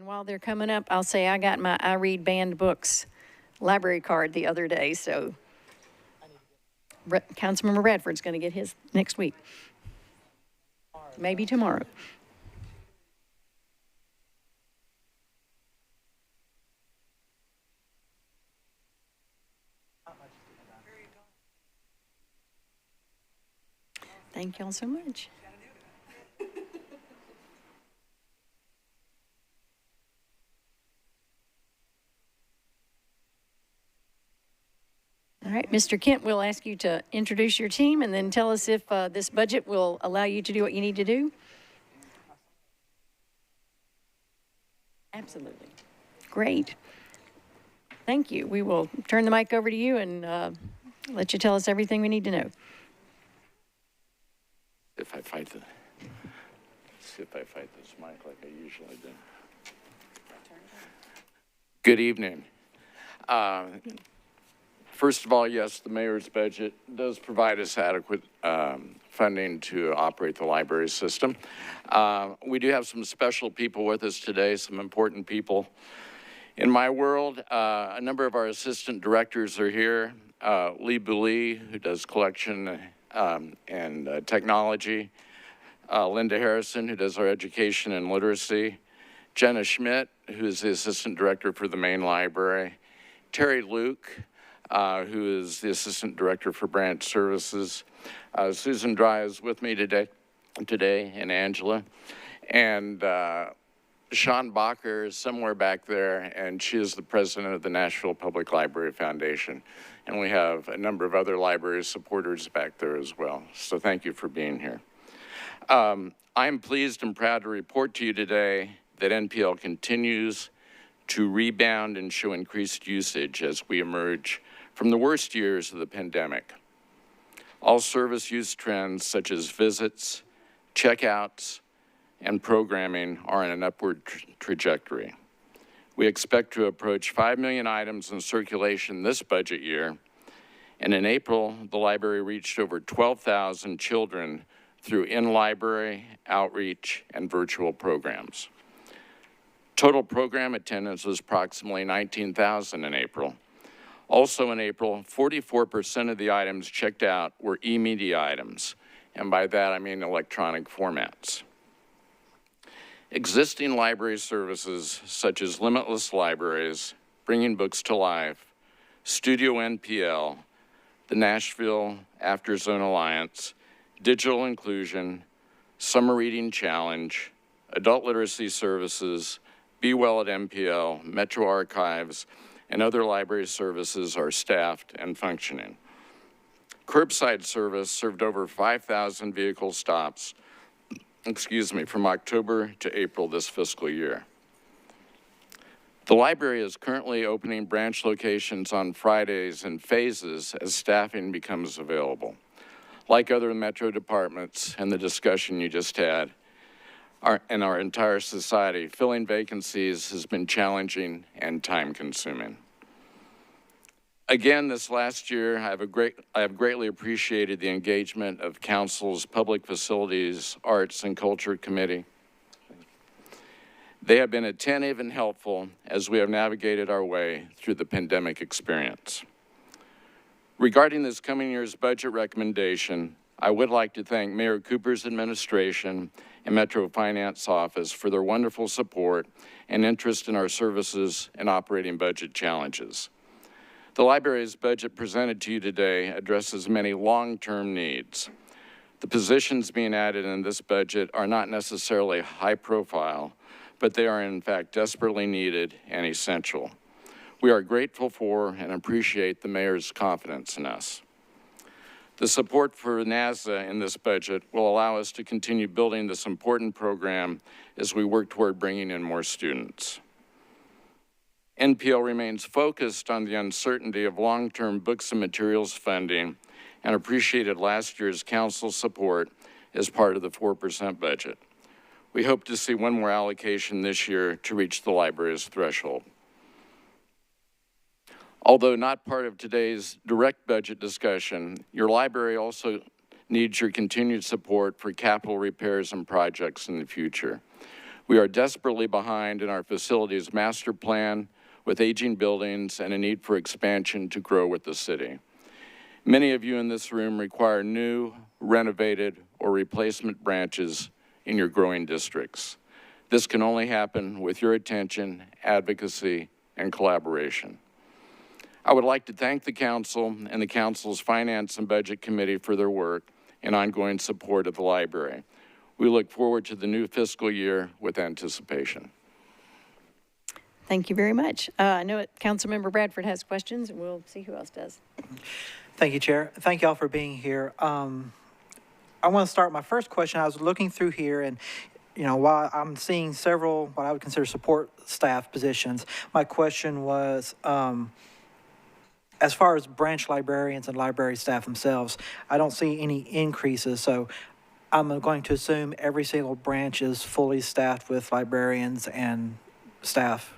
And while they're coming up, I'll say I got my I Read Banned Books library card the other day, so Councilmember Bradford's going to get his next week. Maybe tomorrow. Thank y'all so much. All right, Mr. Kent, we'll ask you to introduce your team and then tell us if this budget will allow you to do what you need to do. Absolutely. Great. Thank you. We will turn the mic over to you and let you tell us everything we need to know. If I fight this mic like I usually do. Good evening. First of all, yes, the mayor's budget does provide us adequate funding to operate the library system. We do have some special people with us today, some important people. In my world, a number of our assistant directors are here. Lee Booley, who does collection and technology. Linda Harrison, who does our education and literacy. Jenna Schmidt, who is the assistant director for the main library. Terry Luke, who is the assistant director for branch services. Susan Dry is with me today, and Angela. And Sean Bacher is somewhere back there, and she is the president of the Nashville Public Library Foundation. And we have a number of other library supporters back there as well. So thank you for being here. I'm pleased and proud to report to you today that NPL continues to rebound and show increased usage as we emerge from the worst years of the pandemic. All service use trends such as visits, checkouts, and programming are on an upward trajectory. We expect to approach 5 million items in circulation this budget year, and in April, the library reached over 12,000 children through in-library, outreach, and virtual programs. Total program attendance was approximately 19,000 in April. Also in April, 44% of the items checked out were e-media items, and by that I mean electronic formats. Existing library services such as Limitless Libraries, Bringing Books to Life, Studio NPL, the Nashville After Zone Alliance, Digital Inclusion, Summer Reading Challenge, Adult Literacy Services, Be Well at NPL, Metro Archives, and other library services are staffed and functioning. Curbside service served over 5,000 vehicle stops, from October to April this fiscal year. The library is currently opening branch locations on Fridays in phases as staffing becomes available. Like other metro departments and the discussion you just had, in our entire society, filling vacancies has been challenging and time-consuming. Again, this last year, I have greatly appreciated the engagement of Council's Public Facilities, Arts, and Culture Committee. They have been attentive and helpful as we have navigated our way through the pandemic experience. Regarding this coming year's budget recommendation, I would like to thank Mayor Cooper's administration and Metro Finance Office for their wonderful support and interest in our services and operating budget challenges. The library's budget presented to you today addresses many long-term needs. The positions being added in this budget are not necessarily high profile, but they are in fact desperately needed and essential. We are grateful for and appreciate the mayor's confidence in us. The support for NASA in this budget will allow us to continue building this important program as we work toward bringing in more students. NPL remains focused on the uncertainty of long-term books and materials funding and appreciated last year's council support as part of the 4% budget. We hope to see one more allocation this year to reach the library's threshold. Although not part of today's direct budget discussion, your library also needs your continued support for capital repairs and projects in the future. We are desperately behind in our facilities master plan with aging buildings and a need for expansion to grow with the city. Many of you in this room require new, renovated, or replacement branches in your growing districts. This can only happen with your attention, advocacy, and collaboration. I would like to thank the Council and the Council's Finance and Budget Committee for their work and ongoing support of the library. We look forward to the new fiscal year with anticipation. Thank you very much. I know Councilmember Bradford has questions, and we'll see who else does. Thank you, Chair. Thank you all for being here. I want to start my first question. I was looking through here, and while I'm seeing several what I would consider support staff positions, my question was, as far as branch librarians and library staff themselves, I don't see any increases. So I'm going to assume every single branch is fully staffed with librarians and staff.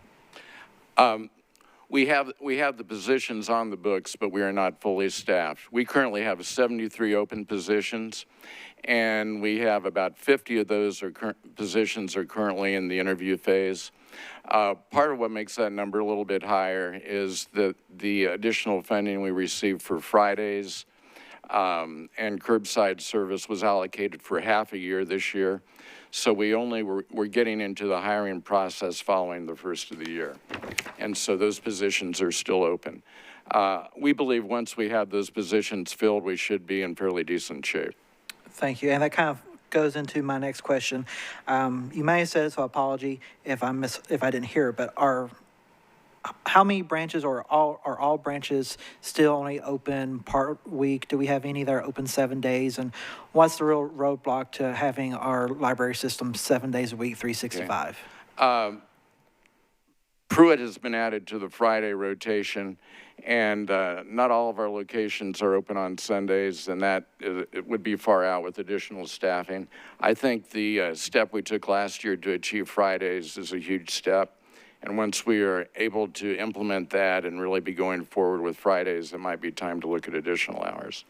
We have the positions on the books, but we are not fully staffed. We currently have 73 open positions, and we have about 50 of those positions are currently in the interview phase. Part of what makes that number a little bit higher is the additional funding we received for Fridays and curbside service was allocated for half a year this year. So we're getting into the hiring process following the first of the year. And so those positions are still open. We believe once we have those positions filled, we should be in fairly decent shape. Thank you. And that kind of goes into my next question. You may have said it, so apology if I didn't hear it, but how many branches are all branches still only open part week? Do we have any that are open 7 days? And what's the real roadblock to having our library system 7 days a week, 365? Okay. Pruitt has been added to the Friday rotation, and not all of our locations are open on Sundays, and it would be far out with additional staffing. I think the step we took last year to achieve Fridays is a huge step. And once we are able to implement that and really be going forward with Fridays, it might be time to look at additional hours.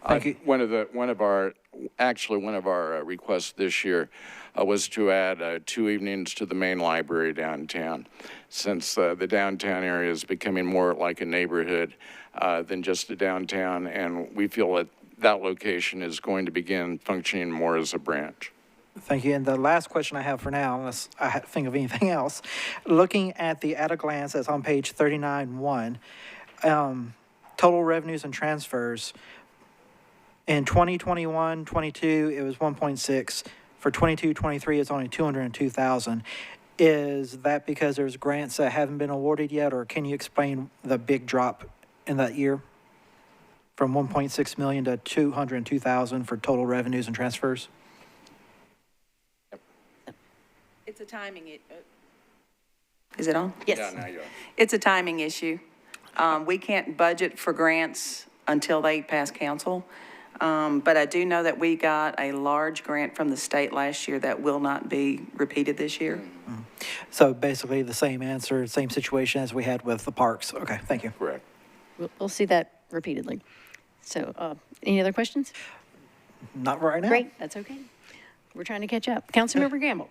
Thank you. One of our requests this year was to add 2 evenings to the main library downtown, since the downtown area is becoming more like a neighborhood than just a downtown, and we feel that that location is going to begin functioning more as a branch. Thank you. And the last question I have for now, unless I think of anything else, looking at the at a glance that's on page 39-1, total revenues and transfers. In 2021-22, it was 1.6. For 22-23, it's only 202,000. Is that because there's grants that haven't been awarded yet, or can you explain the big drop in that year from 1.6 million to 202,000 for total revenues and transfers? It's a timing. Is it on? Yes. Yeah, now you are. It's a timing issue. We can't budget for grants until they pass council. But I do know that we got a large grant from the state last year that will not be repeated this year. Mm-hmm. So basically the same answer, same situation as we had with the parks. Okay, thank you. Correct. We'll see that repeatedly. So any other questions? Not right now. Great, that's okay. We're trying to catch up. Councilmember Gamble.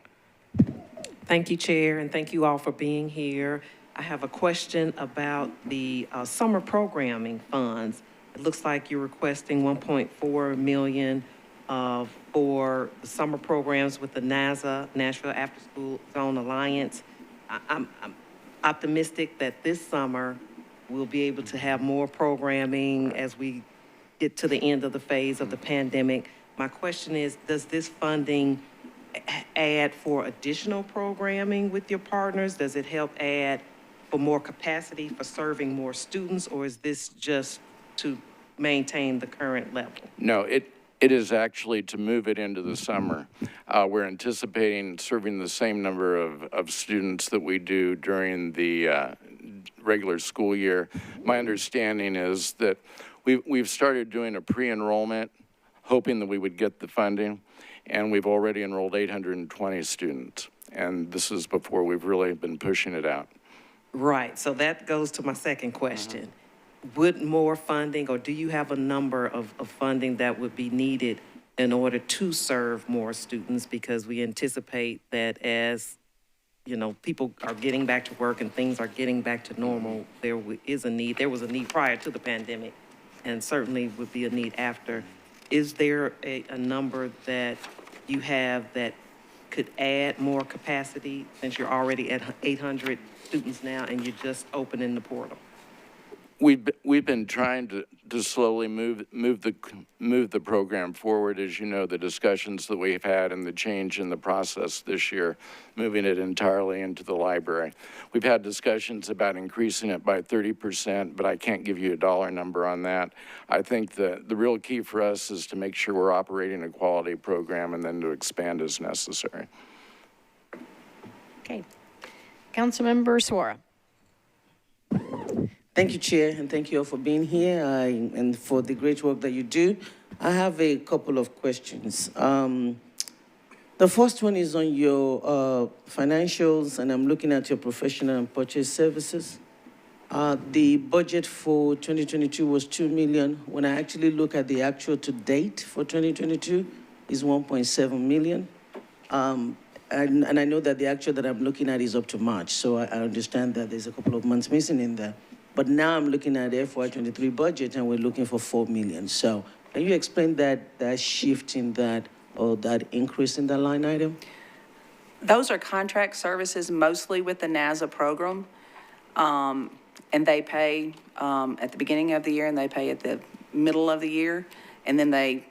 Thank you, Chair, and thank you all for being here. I have a question about the summer programming funds. It looks like you're requesting $1.4 million for the summer programs with the NASA, Nashville After School Zone Alliance. I'm optimistic that this summer we'll be able to have more programming as we get to the end of the phase of the pandemic. My question is, does this funding add for additional programming with your partners? Does it help add for more capacity for serving more students, or is this just to maintain the current level? No, it is actually to move it into the summer. We're anticipating serving the same number of students that we do during the regular school year. My understanding is that we've started doing a pre-enrollment, hoping that we would get the funding, and we've already enrolled 820 students. And this is before we've really been pushing it out. Right, so that goes to my second question. Would more funding, or do you have a number of funding that would be needed in order to serve more students, because we anticipate that as, you know, people are getting back to work and things are getting back to normal, there was a need prior to the pandemic, and certainly would be a need after. Is there a number that you have that could add more capacity, since you're already at 800 students now and you're just opening the portal? We've been trying to slowly move the program forward. As you know, the discussions that we've had and the change in the process this year, moving it entirely into the library. We've had discussions about increasing it by 30%, but I can't give you a dollar number on that. I think the real key for us is to make sure we're operating a quality program and then to expand as necessary. Okay. Councilmember Suara. Thank you, Chair, and thank you all for being here and for the great work that you do. I have a couple of questions. The first one is on your financials, and I'm looking at your professional and purchase services. The budget for 2022 was $2 million. When I actually look at the actual to date for 2022 is $1.7 million. And I know that the actual that I'm looking at is up to March, so I understand that there's a couple of months missing in there. But now I'm looking at the FY23 budget, and we're looking for $4 million. So can you explain that shift in that, or that increase in that line item? Those are contract services mostly with the NASA program. And they pay at the beginning of the year, and they pay at the middle of the year. And then they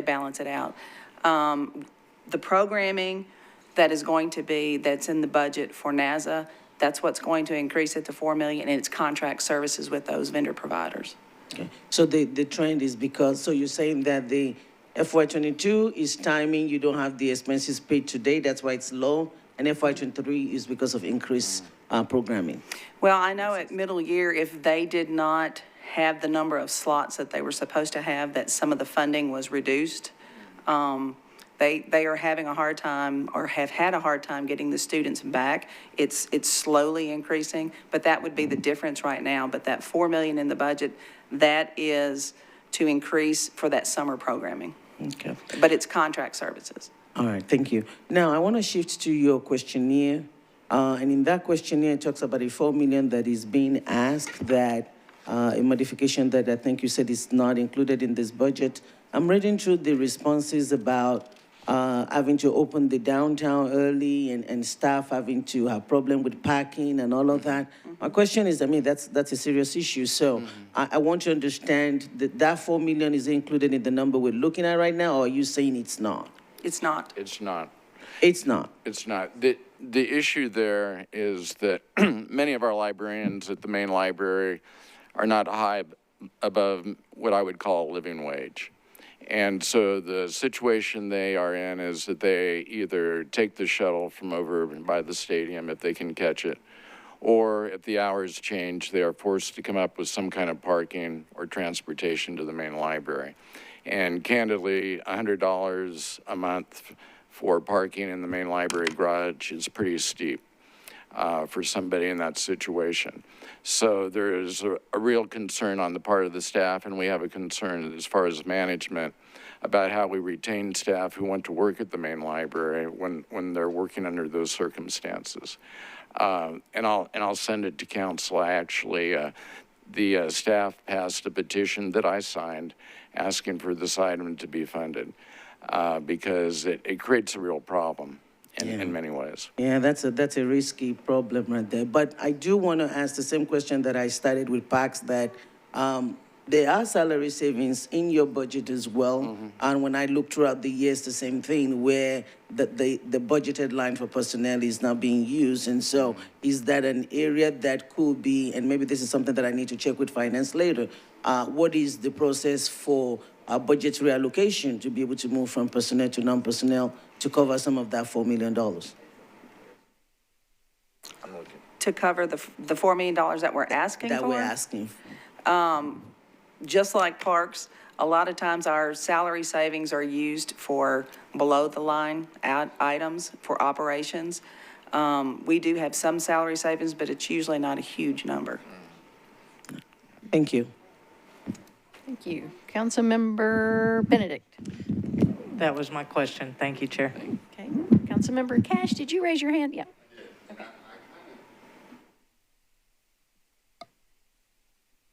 balance it out. The programming that is going to be, that's in the budget for NASA, that's what's going to increase it to $4 million, and it's contract services with those vendor providers. Okay. So the trend is because, so you're saying that the FY22 is timing, you don't have the expenses paid today, that's why it's low, and FY23 is because of increased programming. Well, I know at middle year, if they did not have the number of slots that they were supposed to have, that some of the funding was reduced. They are having a hard time, or have had a hard time, getting the students back. It's slowly increasing, but that would be the difference right now. But that $4 million in the budget, that is to increase for that summer programming. Okay. But it's contract services. All right, thank you. Now, I want to shift to your questionnaire. And in that questionnaire, it talks about a $4 million that is being asked, that a modification that I think you said is not included in this budget. I'm reading through the responses about having to open the downtown early and staff having to have problem with parking and all of that. My question is, I mean, that's a serious issue. So I want to understand that $4 million is included in the number we're looking at right now, or are you saying it's not? It's not. It's not. It's not. It's not. The issue there is that many of our librarians at the main library are not high above what I would call a living wage. And so the situation they are in is that they either take the shuttle from over by the stadium if they can catch it, or if the hours change, they are forced to come up with some kind of parking or transportation to the main library. And candidly, $100 a month for parking in the main library garage is pretty steep for somebody in that situation. So there is a real concern on the part of the staff, and we have a concern as far as management about how we retain staff who want to work at the main library when they're working under those circumstances. And I'll send it to council. The staff passed a petition that I signed asking for this item to be funded because it creates a real problem in many ways. Yeah, that's a risky problem right there. But I do want to ask the same question that I started with Pax, that there are salary savings in your budget as well. Mm-hmm. And when I look throughout the years, the same thing, where the budgeted line for personnel is not being used. And so is that an area that could be, and maybe this is something that I need to check with finance later, what is the process for budget reallocation to be able to move from personnel to non-personnel to cover some of that $4 million? To cover the $4 million that we're asking for? That we're asking for. Just like parks, a lot of times our salary savings are used for below-the-line items for operations. We do have some salary savings, but it's usually not a huge number. Thank you. Thank you. Councilmember Benedict. That was my question. Thank you, Chair. Okay. Councilmember Cash, did you raise your hand? Yeah.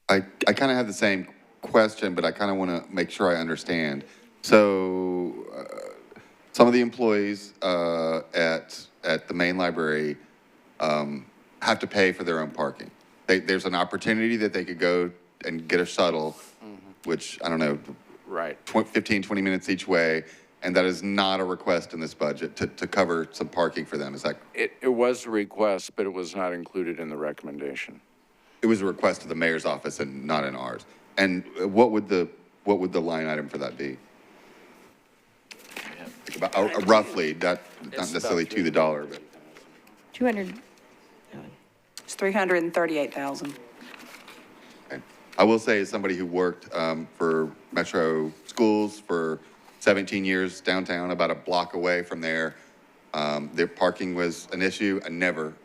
I kind of have the same question, but I kind of want to make sure I understand. So, some of the employees at the main library have to pay for their own parking. There's an opportunity that they could go and get a shuttle, which, I don't know, Right. 15, 20 minutes each way, and that is not a request in this budget to cover some parking for them. Is that, It was a request, but it was not included in the recommendation. it was a request to the mayor's office and not in ours? And what would the line item for that be? Like about, roughly, not necessarily to the dollar, but 200. It's 338,000. okay. I will say, as somebody who worked for Metro Schools for 17 years downtown, about a block away from there, their parking was an issue. And never,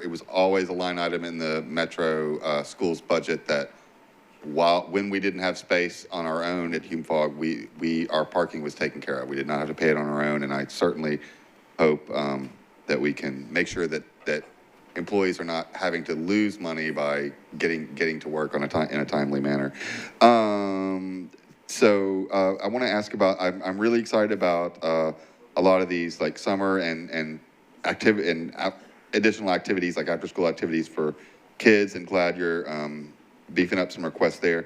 it was always a line item in the Metro Schools budget that when we didn't have space on our own at Hume Fogg, our parking was taken care of. We did not have to pay it on our own, and I certainly hope that we can make sure that employees are not having to lose money by getting to work in a timely manner. So I want to ask about. I'm really excited about a lot of these like summer and additional activities like after school activities for kids, and glad you're beefing up some requests there.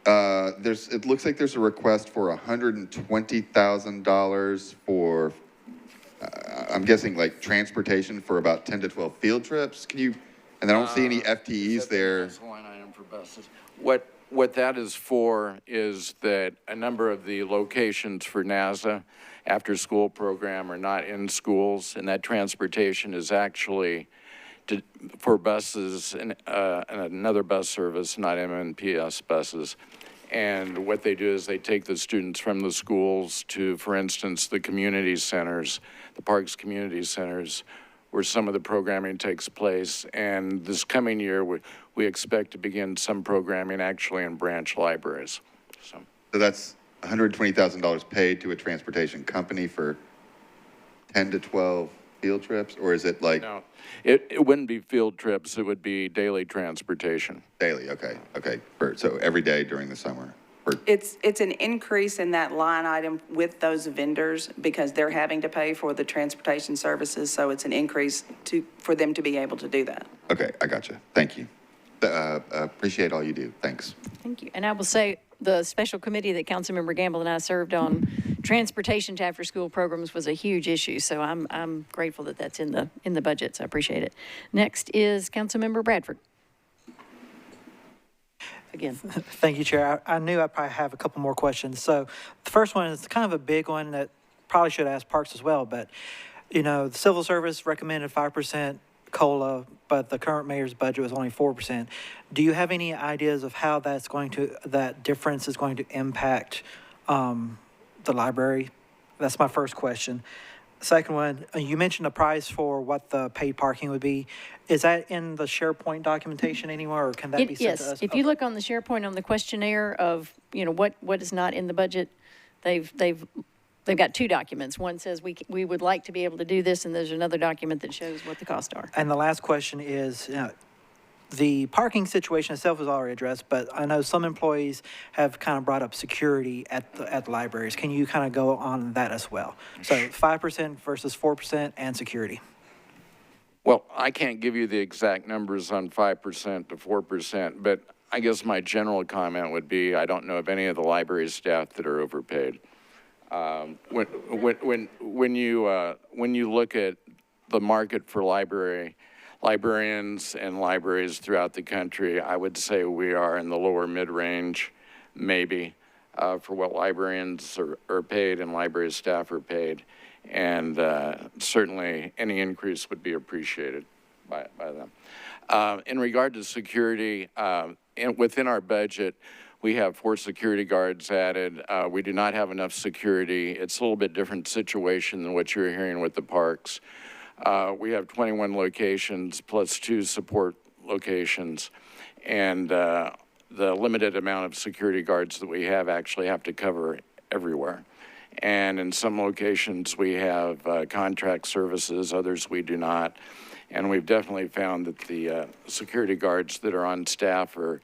It looks like there's a request for $120,000 for, I'm guessing like transportation for about 10 to 12 field trips. And I don't see any FTEs there. That's a line item for buses. What that is for is that a number of the locations for NASA after-school program are not in schools, and that transportation is actually for buses and another bus service, not MNPS buses. And what they do is they take the students from the schools to, for instance, the community centers, the parks community centers, where some of the programming takes place. And this coming year, we expect to begin some programming actually in branch libraries. So that's $120,000 paid to a transportation company for 10 to 12 field trips, or is it like? no, it wouldn't be field trips. It would be daily transportation. Daily, okay. So every day during the summer? It's an increase in that line item with those vendors because they're having to pay for the transportation services, so it's an increase for them to be able to do that. Okay, I got you. Thank you. Appreciate all you do. Thanks. Thank you. And I will say the special committee that Councilmember Gamble and I served on, transportation to after-school programs was a huge issue. So I'm grateful that that's in the budget. So I appreciate it. Next is Councilmember Bradford. Again. Thank you, Chair. I knew I'd probably have a couple more questions. So the first one is kind of a big one that probably should ask Parks as well. But, the civil service recommended 5% COLA, but the current mayor's budget was only 4%. Do you have any ideas of how that difference is going to impact the library? That's my first question. Second one, you mentioned the price for what the paid parking would be. Is that in the SharePoint documentation anymore, or can that be sent to us? Yes, if you look on the SharePoint on the questionnaire of, what is not in the budget, they've got two documents. One says we would like to be able to do this, and there's another document that shows what the costs are. And the last question is, the parking situation itself is already addressed, but I know some employees have kind of brought up security at the libraries. Can you kind of go on that as well? So 5% versus 4% and security. Well, I can't give you the exact numbers on 5% to 4%, but I guess my general comment would be I don't know of any of the library staff that are overpaid. When you look at the market for librarians and libraries throughout the country, I would say we are in the lower mid-range, maybe, for what librarians are paid and library staff are paid. And certainly any increase would be appreciated by them. In regard to security, within our budget, we have 4 security guards added. We do not have enough security. It's a little bit different situation than what you're hearing with the parks. We have 21 locations plus 2 support locations. And the limited amount of security guards that we have actually have to cover everywhere. And in some locations, we have contract services, others we do not. And we've definitely found that the security guards that are on staff are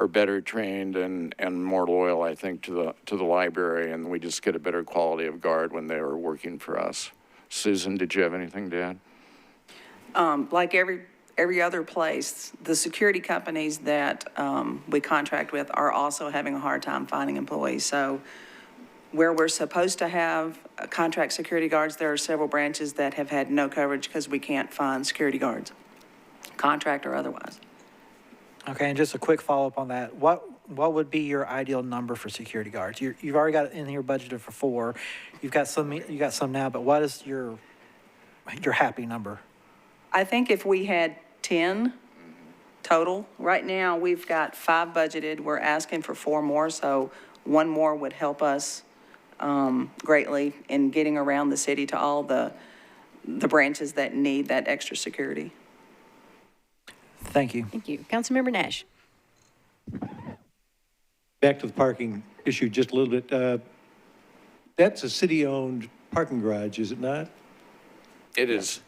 better trained and more loyal, I think, to the library, and we just get a better quality of guard when they are working for us. Susan, did you have anything to add? Like every other place, the security companies that we contract with are also having a hard time finding employees. So where we're supposed to have contract security guards, there are several branches that have had no coverage because we can't find security guards, contract or otherwise. Okay, and just a quick follow-up on that. What would be your ideal number for security guards? You've already got in here budgeted for 4. You got some now, but what is your happy number? I think if we had 10 total, right now we've got 5 budgeted. We're asking for 4 more, so 1 more would help us greatly in getting around the city to all the branches that need that extra security. Thank you. Thank you. Councilmember Nash. Back to the parking issue just a little bit. That's a city-owned parking garage, is it not? It is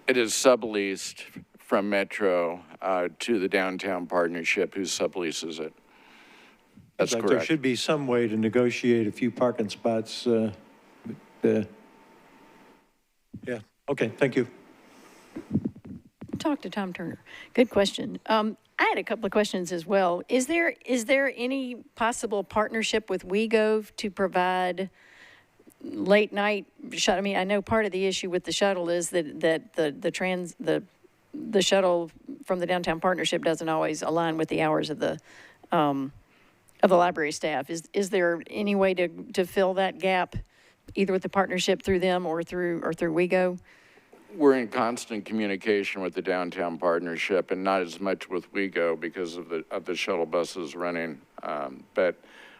subleased from Metro to the downtown partnership who subleases it. That's Like correct. There should be some way to negotiate a few parking spots. Yeah, okay, thank you. Talk to Tom Turner. Good question. I had a couple of questions as well. Is there any possible partnership with WeGo to provide late night shuttle? I mean, I know part of the issue with the shuttle is that the shuttle from the downtown partnership doesn't always align with the hours of the library staff. Is there any way to fill that gap, either with the partnership through them or through WeGo? We're in constant communication with the downtown partnership, and not as much with WeGo because of the shuttle buses running. But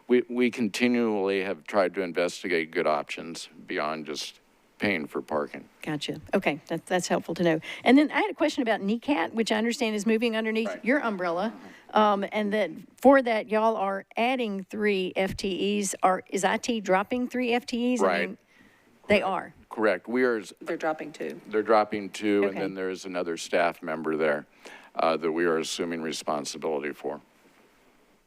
we continually have tried to investigate good options beyond just paying for parking. Gotcha. Okay, that's helpful to know. And then I had a question about NECAT, which I understand is moving underneath your umbrella, and that for that y'all are adding 3 FTEs. Is IT dropping 3 FTEs? Right. I mean, they are. Correct. They're dropping 2. They're dropping 2, Okay. and then there's another staff member there that we are assuming responsibility for.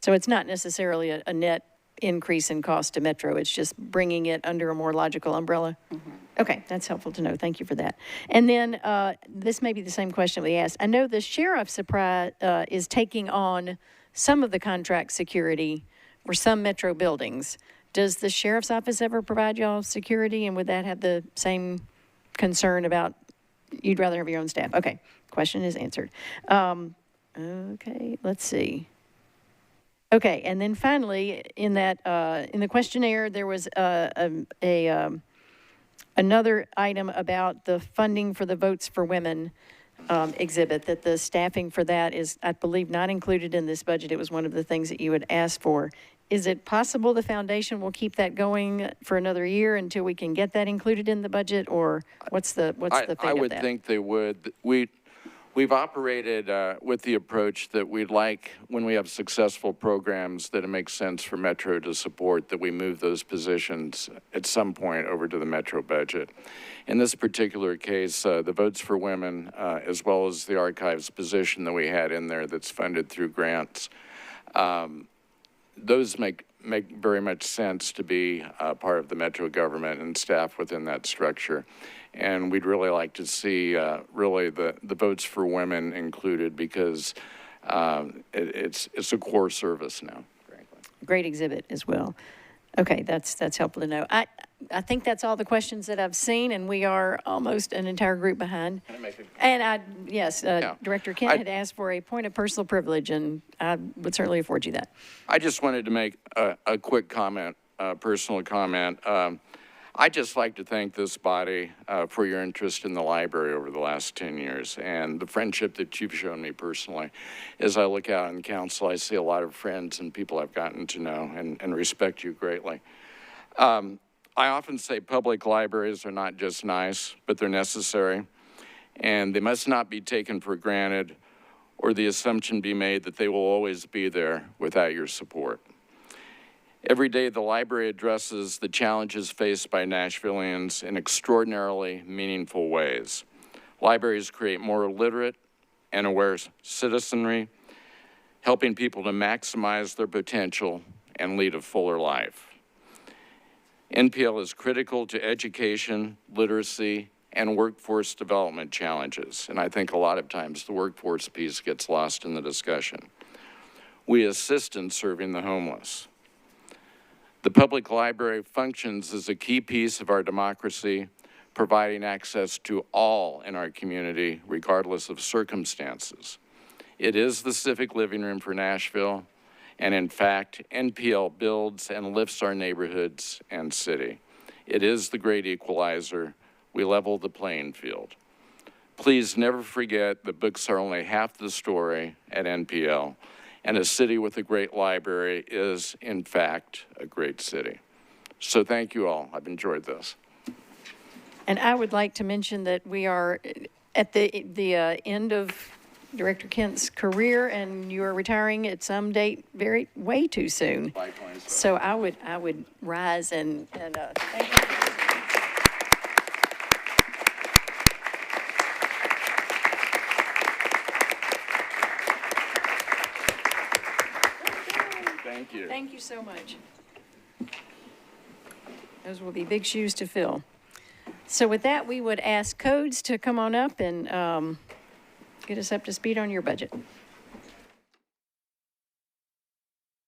So it's not necessarily a net increase in cost to Metro. It's just bringing it under a more logical umbrella. Mm-hmm. Okay, that's helpful to know. Thank you for that. And then this may be the same question we asked. I know the sheriff's is taking on some of the contract security for some Metro buildings. Does the sheriff's office ever provide y'all security, and would that have the same concern about you'd rather have your own staff? Okay, question is answered. Okay, let's see. Okay, and then finally, in the questionnaire, there was another item about the funding for the Votes for Women exhibit, that the staffing for that is, I believe, not included in this budget. It was one of the things that you had asked for. Is it possible the foundation will keep that going for another year until we can get that included in the budget, or what's the fate of that? I would think they would. We've operated with the approach that we'd like, when we have successful programs that it makes sense for Metro to support, that we move those positions at some point over to the Metro budget. In this particular case, the Votes for Women, as well as the archives position that we had in there that's funded through grants, those make very much sense to be part of the Metro government and staff within that structure. And we'd really like to see really the Votes for Women included, because it's a core service now, frankly. Great exhibit as well. Okay, that's helpful to know. I think that's all the questions that I've seen, and we are almost an entire group behind. Can I make a And yes, Director Kent had asked for a point of personal privilege, and I would certainly afford you that. I just wanted to make a quick comment, personal comment. I'd just like to thank this body for your interest in the library over the last 10 years and the friendship that you've shown me personally. As I look out in council, I see a lot of friends and people I've gotten to know and respect you greatly. I often say public libraries are not just nice, but they're necessary, and they must not be taken for granted or the assumption be made that they will always be there without your support. Every day, the library addresses the challenges faced by Nashvillians in extraordinarily meaningful ways. Libraries create more literate and aware citizenry, helping people to maximize their potential and lead a fuller life. NPL is critical to education, literacy, and workforce development challenges, and I think a lot of times the workforce piece gets lost in the discussion. We assist in serving the homeless. The public library functions as a key piece of our democracy, providing access to all in our community, regardless of circumstances. It is the civic living room for Nashville, and in fact, NPL builds and lifts our neighborhoods and city. It is the great equalizer. We level the playing field. Please never forget that books are only half the story at NPL, and a city with a great library is, in fact, a great city. So thank you all. I've enjoyed this. And I would like to mention that we are at the end of Director Kent's career, and you are retiring at some date way too soon. So I would rise and thank you. Thank you. Thank you so much. Those will be big shoes to fill. So with that, we would ask Codes to come on up and get us up to speed on your budget.